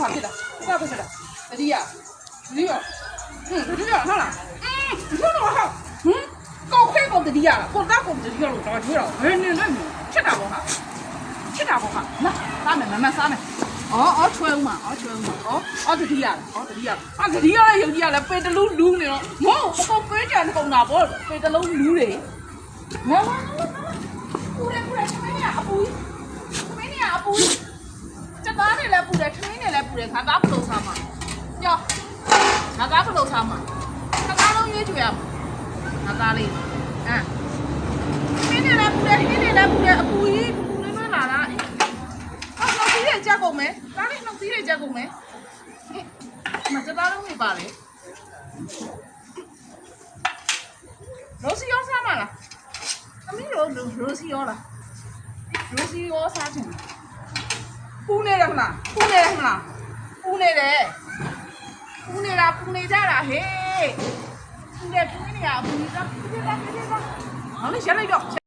မှာဖြစ်တာဘာဖြစ်တာတတိယဟုတ်လားဟုတ်တော့ဟုတ်ကောက်ခဲကောတတိယကိုသားကိုတတိယလို့တော့ကျွေးတော့ဘယ်နေလဲချက်တာပေါ့ဟာလာစားမယ်မမစားမယ်အော်ချွဲဦးမှာတတိယလည်းယုံကြည်ရလဲပေတလူလူနေတော့မဟုတ်ပေးကြံကုန်တာပေါ့ပေတလုံးလူတွေမပူတယ်ခမင်းကအပူချက်သားနဲ့လည်းပူတယ်ခမင်းနဲ့လည်းပူတယ်ခါသားဘလို့စားမှာကြောက်ခါသားဘလို့စားမှာခါသားလုံးရွေးကြွေရမှာခါသားလေးခမင်းနဲ့လည်းပူတယ်ဟင်းနဲ့လည်းပူတယ်အပူကြီးပူနေမှလာတာနှုတ်သီးတွေကြက်ကုန်မယ်ဒါလေးနှုတ်သီးတွေကြက်ကုန်မယ်မချက်သားလုံးနေပါလေရိုစီရောစားမလားသမီးတို့ရိုစီရောလားရိုစီရောစားချင်ပူနေတယ်မလားပူနေကြတာဟေးပူနေရပူနေတာဟောလေရက်လိုက်တော့